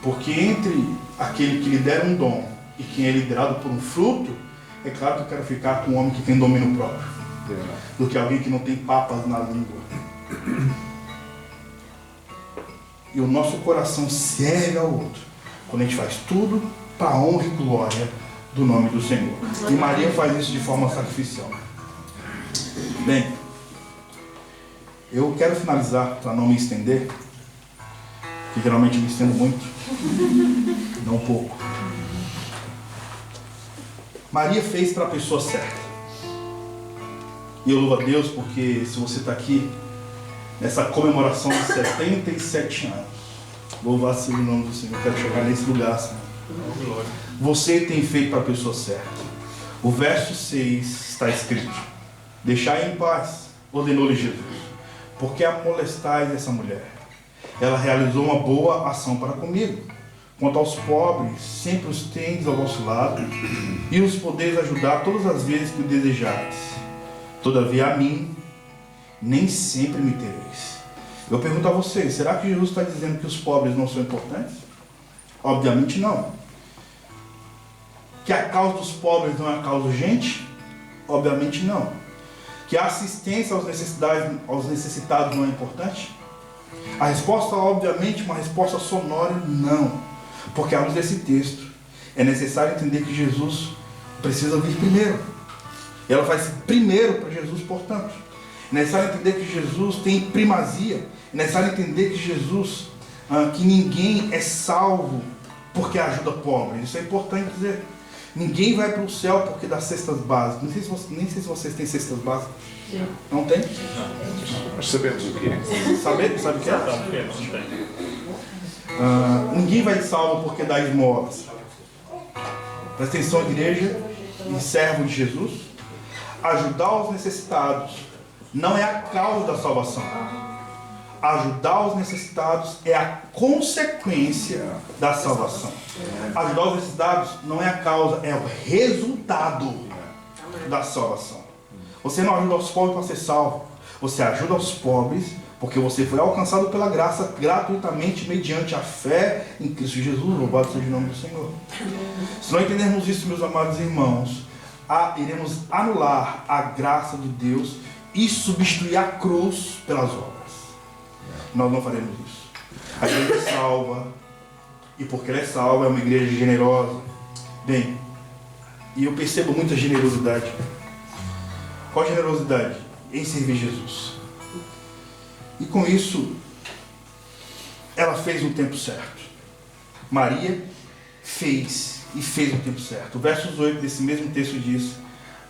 Porque entre aquele que lidera um dom e quem é liderado por um fruto, é claro que eu quero ficar com um homem que tem domínio próprio, do que alguém que não tem papas na língua. E o nosso coração serve ao outro quando a gente faz tudo para a honra e glória do nome do Senhor. E Maria faz isso de forma sacrificial. Bem, eu quero finalizar, para não me estender, que geralmente me estendo muito, não um pouco. Maria fez para a pessoa certa. E eu louvo a Deus porque se você está aqui nessa comemoração de 77 anos, louvado seja o nome do Senhor, eu quero chegar nesse lugar, Senhor. Você tem feito para a pessoa certa. O verso 6 está escrito: deixai em paz, ordenou-lhe Jesus, porque amolestais essa mulher. Ela realizou uma boa ação para comigo. Quanto aos pobres, sempre os tendes ao vosso lado, e os podeis ajudar todas as vezes que o desejardes. Todavia a mim, nem sempre me tereis. Eu pergunto a vocês, será que Jesus está dizendo que os pobres não são importantes? Obviamente não. Que a causa dos pobres não é a causa urgente? Obviamente não. Que a assistência aos necessitados não é importante? A resposta, obviamente, uma resposta sonora, não. Porque à luz desse texto, é necessário entender que Jesus precisa vir primeiro. Ela vai ser primeiro para Jesus, portanto. É necessário entender que Jesus tem primazia. É necessário entender que Jesus, que ninguém é salvo porque ajuda pobres. Isso é importante dizer. Ninguém vai para o céu porque dá cestas básicas. Nem sei se vocês têm cestas básicas. Sim. Não tem? Nós sabemos o que é. Sabe o que é? Ninguém vai salvo porque dá esmolas. Presta atenção, igreja e servo de Jesus. Ajudar os necessitados não é a causa da salvação. Ajudar os necessitados é a consequência da salvação. Ajudar os necessitados não é a causa, é o resultado da salvação. Você não ajuda os pobres para ser salvo. Você ajuda os pobres porque você foi alcançado pela graça gratuitamente mediante a fé em Cristo Jesus. Louvado seja o nome do Senhor. Se não entendermos isso, meus amados irmãos, iremos anular a graça de Deus e substituir a cruz pelas obras. Nós não faremos isso. A igreja é salva, e porque ela é salva, é uma igreja generosa. Bem, e eu percebo muita generosidade. Qual generosidade? Em servir Jesus. E com isso, ela fez no tempo certo. Maria fez no tempo certo. O verso 8 desse mesmo texto diz: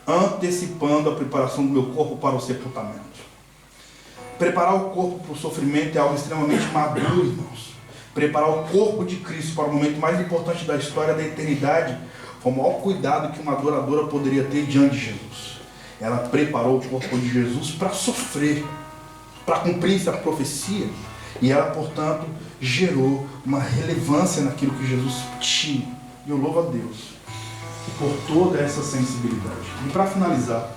antecipando a preparação do meu corpo para o sepultamento. Preparar o corpo para o sofrimento é algo extremamente maduro, irmãos. Preparar o corpo de Cristo para o momento mais importante da história da eternidade foi o maior cuidado que uma adoradora poderia ter diante de Jesus. Ela preparou o corpo de Jesus para sofrer, para cumprir essa profecia. E ela, portanto, gerou uma relevância naquilo que Jesus tinha. E eu louvo a Deus por toda essa sensibilidade. E para finalizar,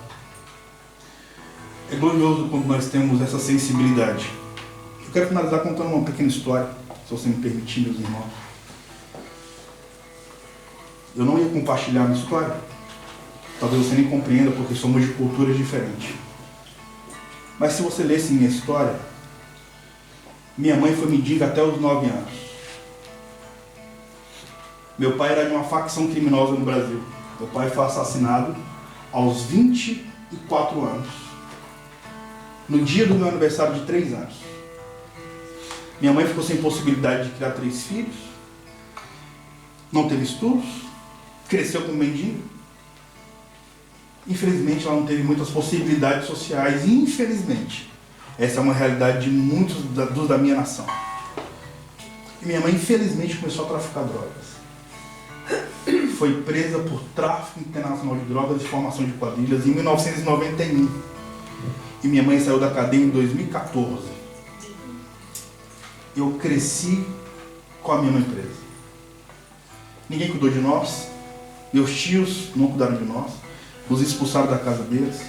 é glorioso quando nós temos essa sensibilidade. Eu quero finalizar contando uma pequena história, se você me permitir, meus irmãos. Eu não ia compartilhar minha história, talvez você nem compreenda, porque somos de culturas diferentes. Mas se você lesse minha história, minha mãe foi mendiga até os 9 anos. Meu pai era de uma facção criminosa no Brasil. Meu pai foi assassinado aos 24 anos. No dia do meu aniversário de 3 anos. Minha mãe ficou sem possibilidade de criar 3 filhos. Não teve estudos. Cresceu como mendigo. Infelizmente, ela não teve muitas possibilidades sociais. E, infelizmente, essa é uma realidade de muitos dos da minha nação. E minha mãe, infelizmente, começou a traficar drogas. Foi presa por tráfico internacional de drogas e formação de quadrilhas em 1991. E minha mãe saiu da cadeia em 2014. Eu cresci com a minha mãe presa. Ninguém cuidou de nós. Meus tios não cuidaram de nós. Nos expulsaram da casa deles.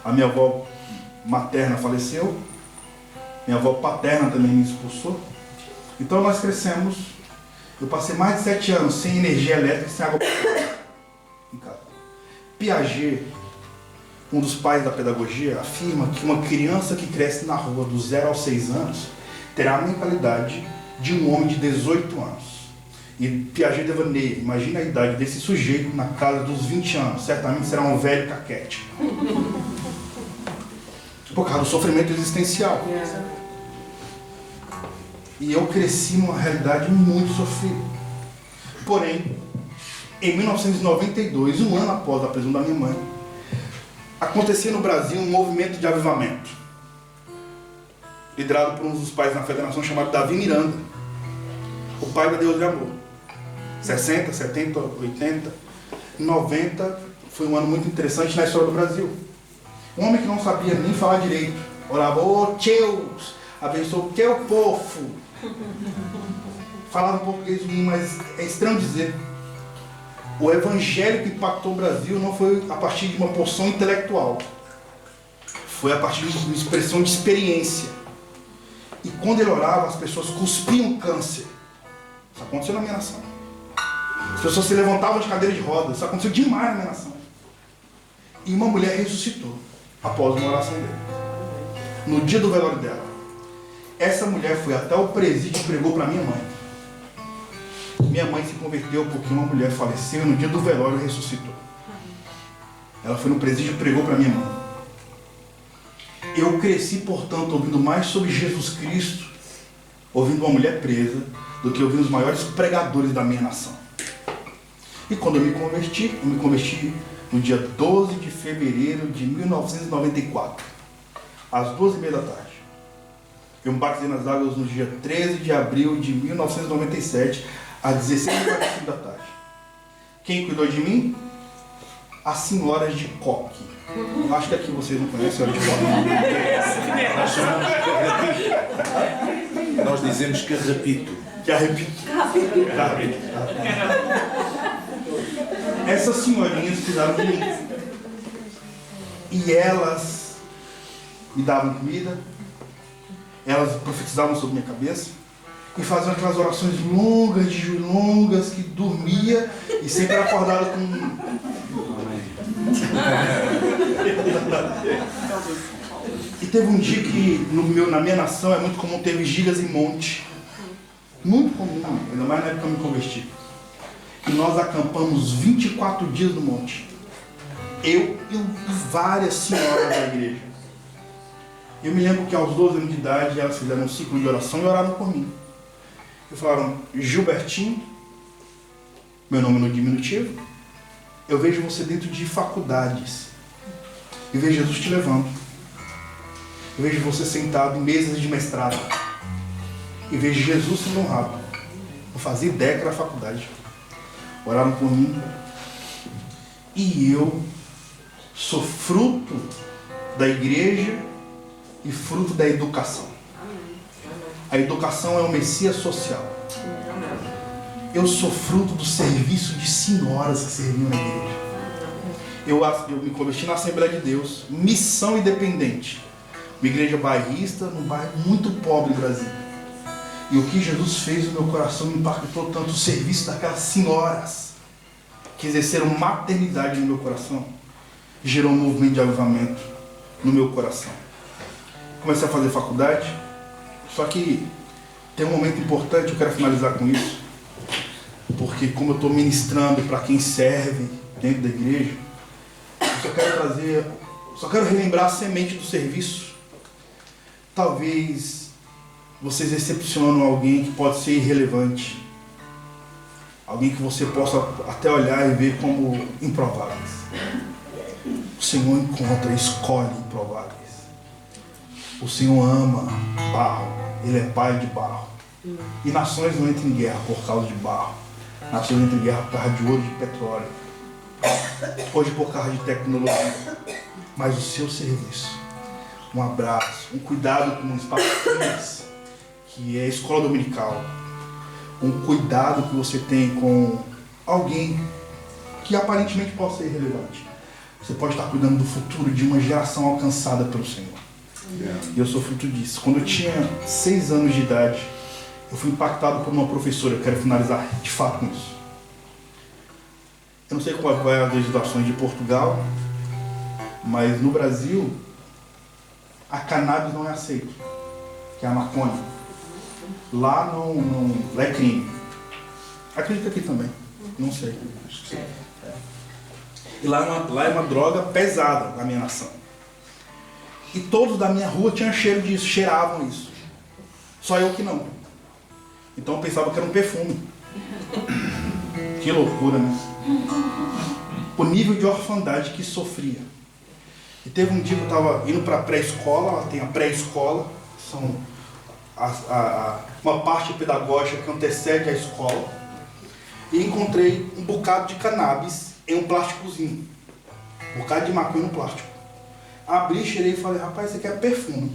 A minha avó materna faleceu. Minha avó paterna também me expulsou. Então nós crescemos. Eu passei mais de 7 anos sem energia elétrica e sem água em casa. Piaget, um dos pais da pedagogia, afirma que uma criança que cresce na rua dos 0 aos 6 anos terá a mentalidade de um homem de 18 anos. E Piaget devaneia, imagina a idade desse sujeito na casa dos 20 anos, certamente será um velho caquete. Por causa do sofrimento existencial. E eu cresci numa realidade muito sofrida. Porém, Em 1992, um ano após a prisão da minha mãe, acontecia no Brasil um movimento de avivamento, liderado por um dos pais na federação chamado Davi Miranda, o pai da Deus de Amor. 60, 70, 80, 90, foi um ano muito interessante na história do Brasil. Um homem que não sabia nem falar direito, orava, ô Deus, abençoa o teu povo. Falava um português ruim, mas é estranho dizer. O evangelho que impactou o Brasil não foi a partir de uma porção intelectual. Foi a partir de uma expressão de experiência. E quando ele orava, as pessoas cuspiam câncer. Isso aconteceu na minha nação. As pessoas se levantavam de cadeira de rodas. Isso aconteceu demais na minha nação. E uma mulher ressuscitou após uma oração dele. No dia do velório dela. Essa mulher foi até o presídio e pregou para minha mãe. Minha mãe se converteu porque uma mulher faleceu e no dia do velório ressuscitou. Ela foi no presídio e pregou para minha mãe. Eu cresci, portanto, ouvindo mais sobre Jesus Cristo, ouvindo uma mulher presa, do que ouvindo os maiores pregadores da minha nação. E quando eu me converti no dia 12 de fevereiro de 1994, às 12h30 da tarde. Eu me batizei nas águas no dia 13 de abril de 1997, às 16h45 da tarde. Quem cuidou de mim? As senhoras de coque. Eu acho que aqui vocês não conhecem a senhora de coque. Nós dizemos carrapito. Carrapito. Essas senhorinhas cuidaram de mim. E elas me davam comida, elas profetizavam sobre minha cabeça e faziam aquelas orações longas, que dormia e sempre acordava com... E teve um dia que na minha nação é muito comum ter vigílias em monte. Muito comum, ainda mais na época que eu me converti. E nós acampamos 24 dias no monte. Eu e várias senhoras da igreja. Eu me lembro que aos 12 anos de idade elas fizeram um ciclo de oração e oraram por mim. E falaram, Gilbertinho, meu nome no diminutivo, eu vejo você dentro de faculdades. Eu vejo Jesus te levando. Eu vejo você sentado em mesas de mestrado. E vejo Jesus sendo honrado. Eu fazia ideia que era faculdade. Oraram por mim. E eu sou fruto da igreja e fruto da educação. A educação é o Messias social. Eu sou fruto do serviço de senhoras que serviam na igreja. Eu me converti na Assembleia de Deus, missão independente. Uma igreja bairrista, num bairro muito pobre do Brasil. E o que Jesus fez no meu coração me impactou tanto, o serviço daquelas senhoras que exerceram maternidade no meu coração, gerou um movimento de avivamento no meu coração. Comecei a fazer faculdade, só que tem um momento importante, eu quero finalizar com isso, porque como eu estou ministrando para quem serve dentro da igreja, eu só quero relembrar a semente do serviço. Talvez vocês recepcionam alguém que pode ser irrelevante, alguém que você possa até olhar e ver como improváveis. O Senhor encontra, escolhe improváveis. O Senhor ama barro, Ele é pai de barro. E nações não entram em guerra por causa de barro. Nações entram em guerra por causa de ouro e de petróleo. Hoje por causa de tecnologia. Mas o seu serviço, um abraço, um cuidado com um espaço que é a escola dominical, um cuidado que você tem com alguém que aparentemente possa ser irrelevante. Você pode estar cuidando do futuro de uma geração alcançada pelo Senhor. E eu sou fruto disso. Quando eu tinha 6 anos de idade, eu fui impactado por uma professora. Eu quero finalizar de fato com isso. Eu não sei qual é as legislações de Portugal, mas no Brasil a cannabis não é aceito, que é a maconha. Lá lá é crime. Acredito que aqui também, não sei. Acho que sim. E lá é uma droga pesada na minha nação. E todos da minha rua tinham cheiro disso, cheiravam isso. Só eu que não. Então eu pensava que era um perfume. Que loucura, né? o nível de orfandade que sofria. E teve um dia que eu estava indo para a pré-escola, ela tem a pré-escola, são uma parte pedagógica que antecede a escola, e encontrei um bocado de cannabis em um plásticozinho, um bocado de maconha no plástico. Abri, cheirei e falei, rapaz, isso aqui é perfume.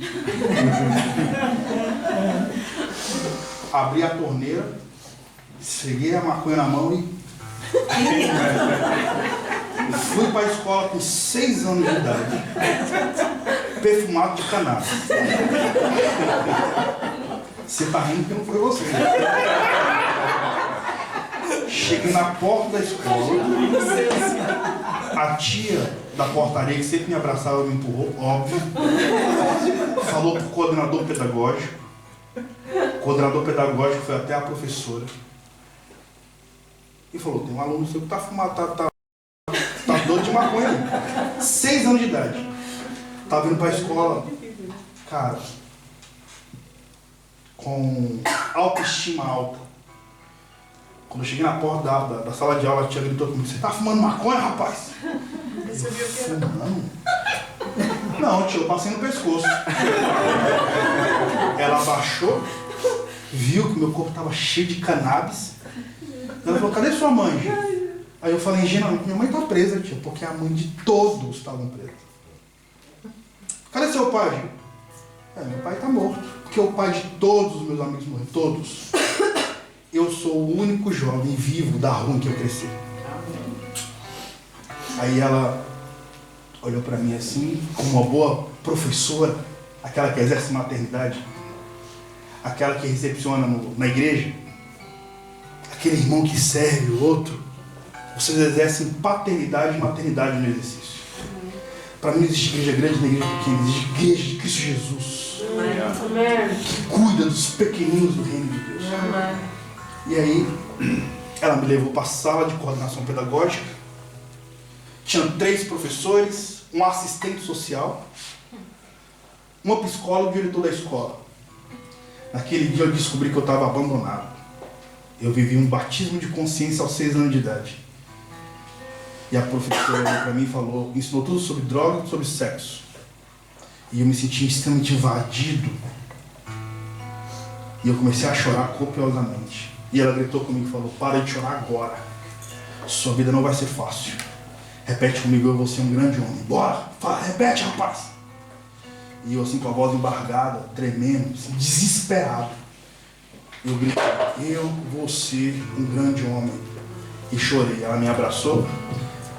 Abri a torneira, cheguei a maconha na mão e fui para a escola com 6 anos de idade, perfumado de cannabis. Você tá rindo que não foi você. Cheguei na porta da escola, a tia da portaria, que sempre me abraçava e me empurrou, óbvio, falou pro coordenador pedagógico. O coordenador pedagógico foi até a professora e falou, tem um aluno seu que tá fumado, tá doido de maconha. 6 anos de idade. Tava indo pra escola, cara, com autoestima alta. Quando eu cheguei na porta da sala de aula, a tia gritou comigo, você tá fumando maconha, rapaz? Você viu que era? Fumando? Não, tia, eu passei no pescoço. Ela abaixou, viu que meu corpo tava cheio de cannabis. Ela falou, cadê sua mãe? Aí eu falei, ingenuamente, minha mãe tá presa, tia, porque a mãe de todos estavam presos. Cadê seu pai, Gil? Meu pai tá morto, porque o pai de todos os meus amigos morreram, todos. Eu sou o único jovem vivo da rua em que eu cresci. Aí ela olhou pra mim assim, como uma boa professora, aquela que exerce maternidade, aquela que recepciona na igreja, aquele irmão que serve o outro. Vocês exercem paternidade e maternidade no exercício. Para mim não existe igreja grande nem igreja pequena, existe igreja de Cristo Jesus. Que cuida dos pequeninos do reino de Deus. E aí, ela me levou para a sala de coordenação pedagógica. Tinha 3 professores, um assistente social, uma psicóloga e o diretor da escola. Naquele dia eu descobri que eu estava abandonado. Eu vivi um batismo de consciência aos 6 anos de idade. E a professora olhou para mim e falou, ensinou tudo sobre droga e sobre sexo. E eu me senti extremamente invadido. E eu comecei a chorar copiosamente. E ela gritou comigo e falou, para de chorar agora. Sua vida não vai ser fácil. Repete comigo, eu vou ser um grande homem. Bora, fala, repete, rapaz. E eu assim com a voz embargada, tremendo, assim, desesperado. Eu gritei, eu vou ser um grande homem. E chorei. Ela me abraçou,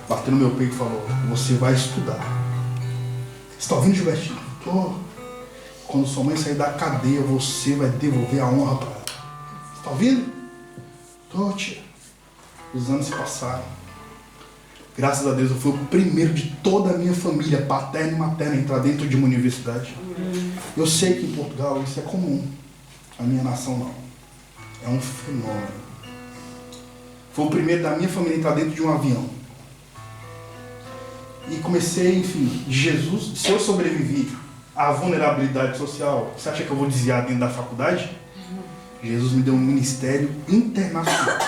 bateu no meu peito e falou, você vai estudar. Você está ouvindo, Gilbertinho? Tô. Quando sua mãe sair da cadeia, você vai devolver a honra para ela. Você está ouvindo? Tô, tia. Os anos se passaram. Graças a Deus eu fui o primeiro de toda a minha família, paterna e materna, a entrar dentro de uma universidade. Eu sei que em Portugal isso é comum. A minha nação não. É um fenômeno. Foi o primeiro da minha família a entrar dentro de um avião. E comecei, enfim, Jesus, se eu sobrevivi à vulnerabilidade social, você acha que eu vou desviar dentro da faculdade? Jesus me deu um ministério internacional.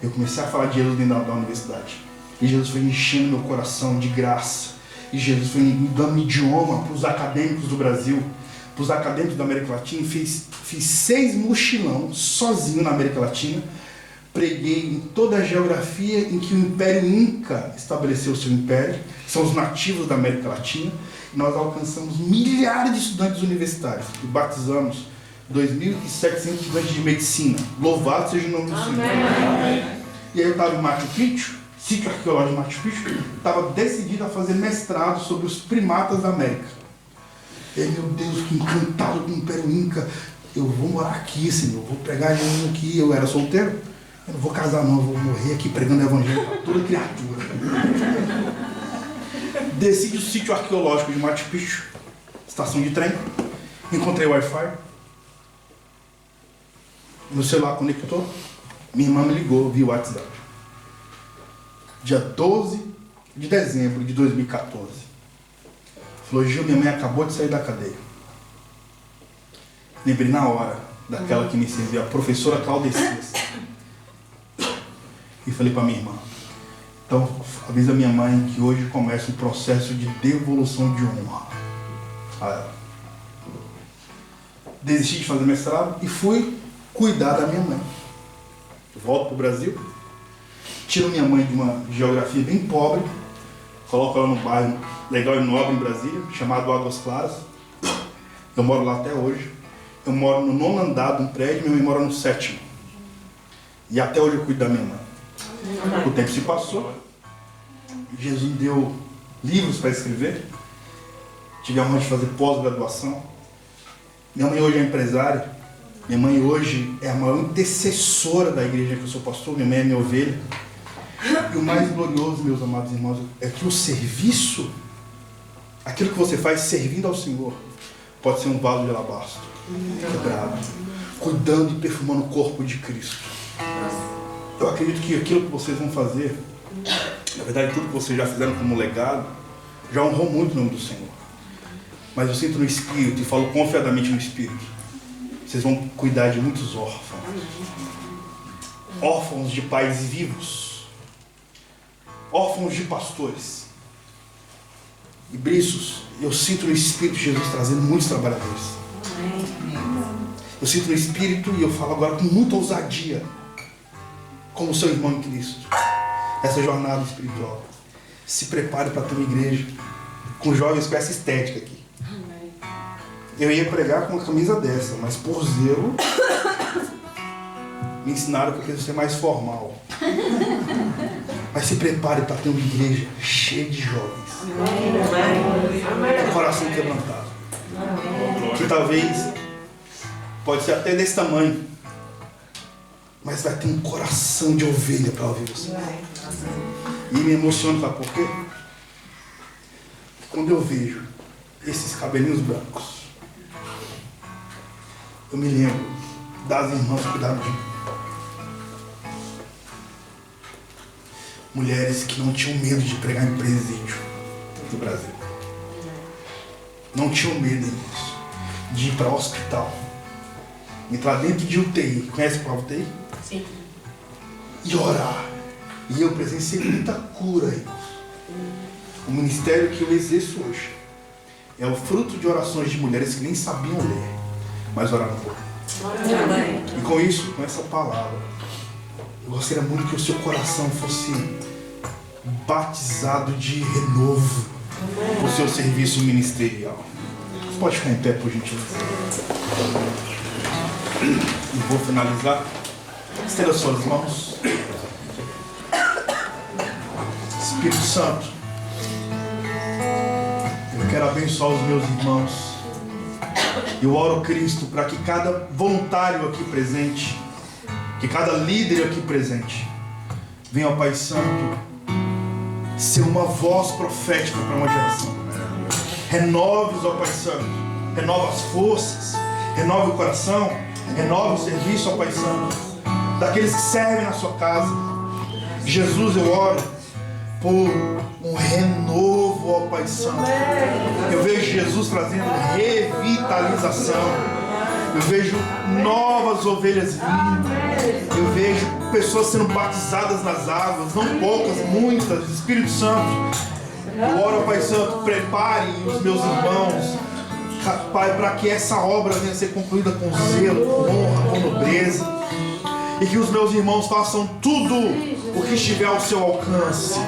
Eu comecei a falar de Jesus dentro da universidade. E Jesus foi enchendo meu coração de graça. E Jesus foi me dando idioma para os acadêmicos do Brasil, para os acadêmicos da América Latina. Fiz 6 mochilão sozinho na América Latina. Preguei em toda a geografia em que o Império Inca estabeleceu o seu império, que são os nativos da América Latina. E nós alcançamos milhares de estudantes universitários e batizamos 2.700 estudantes de medicina. Louvado seja o nome do Senhor. E aí eu estava em Machu Picchu, sítio arqueológico de Machu Picchu, estava decidido a fazer mestrado sobre os primatas da América. E aí, meu Deus, que encantado com o Império Inca. Eu vou morar aqui, Senhor, vou pregar Jesus aqui. Eu era solteiro, eu não vou casar não, eu vou morrer aqui pregando o evangelho para toda criatura. Desci do sítio arqueológico de Machu Picchu, estação de trem, encontrei o Wi-Fi. Meu celular conectou, minha irmã me ligou via WhatsApp. Dia 12 de dezembro de 2014. Falou, Gil, minha mãe acabou de sair da cadeia. Lembrei na hora daquela que me serviu, a professora Claudecias. E falei para minha irmã, Então, avisa a minha mãe que hoje começa um processo de devolução de honra a ela. Desisti de fazer mestrado e fui cuidar da minha mãe. Volto para o Brasil, tiro minha mãe de uma geografia bem pobre, coloco ela num bairro legal e nobre em Brasília, chamado Águas Claras. Eu moro lá até hoje. Eu moro no 9º andar de um prédio, minha mãe mora no 7º. E até hoje eu cuido da minha mãe. O tempo se passou. Jesus me deu livros para escrever. Tive a honra de fazer pós-graduação. Minha mãe hoje é empresária. Minha mãe hoje é a maior intercessora da igreja que eu sou pastor. Minha mãe é minha ovelha. E o mais glorioso, meus amados irmãos, é que o serviço, aquilo que você faz servindo ao Senhor, pode ser um vaso de alabastro, quebrado, cuidando e perfumando o corpo de Cristo. Eu acredito que aquilo que vocês vão fazer, na verdade tudo que vocês já fizeram como legado, já honrou muito o nome do Senhor. Mas eu sinto no Espírito, e falo confiadamente no Espírito, vocês vão cuidar de muitos órfãos. Órfãos de pais vivos. Órfãos de pastores. E Briços, eu sinto no Espírito Jesus trazendo muitos trabalhadores. Eu sinto no Espírito, e eu falo agora com muita ousadia, como seu irmão em Cristo, essa jornada espiritual. Se prepare para ter uma igreja com jovens com essa estética aqui. Eu ia pregar com uma camisa dessa, mas por zelo me ensinaram que eu queria ser mais formal. Mas se prepare para ter uma igreja cheia de jovens, com o coração quebrantado, que talvez pode ser até desse tamanho, mas vai ter um coração de ovelha para ouvir você. E me emociona, sabe por quê? Quando eu vejo esses cabelinhos brancos, eu me lembro das irmãs que cuidaram de mim. Mulheres que não tinham medo de pregar em presídio do Brasil. Não tinham medo, irmãos, de ir para o hospital, entrar dentro de UTI. Conhece a UTI? Sim. E orar. E eu presenciei muita cura, irmãos. O ministério que eu exerço hoje é o fruto de orações de mulheres que nem sabiam ler, mas oraram por mim. E com isso, com essa palavra, eu gostaria muito que o seu coração fosse batizado de renovo no seu serviço ministerial. Você pode ficar em pé, por gentileza. E vou finalizar. Estenda suas mãos. Espírito Santo, eu quero abençoar os meus irmãos. Eu oro, Cristo, para que cada voluntário aqui presente, que cada líder aqui presente venha, ó Pai Santo, ser uma voz profética para uma geração. Renove-os, ó Pai Santo, renova as forças, renove o coração, renove o serviço, ó Pai Santo, daqueles que servem na sua casa. Jesus, eu oro por um renovo, ó Pai Santo. Eu vejo Jesus trazendo revitalização. Eu vejo novas ovelhas vindo. Eu vejo pessoas sendo batizadas nas águas, não poucas, muitas. Espírito Santo, eu oro, Pai Santo, prepare os meus irmãos, Pai, para que essa obra venha a ser concluída com zelo, com honra, com nobreza. E que os meus irmãos façam tudo o que estiver ao seu alcance,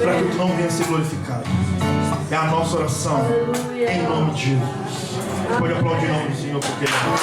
para que o teu nome venha a ser glorificado. É a nossa oração, em nome de Jesus. Pode aplaudir o nome do Senhor, porque Ele é bom.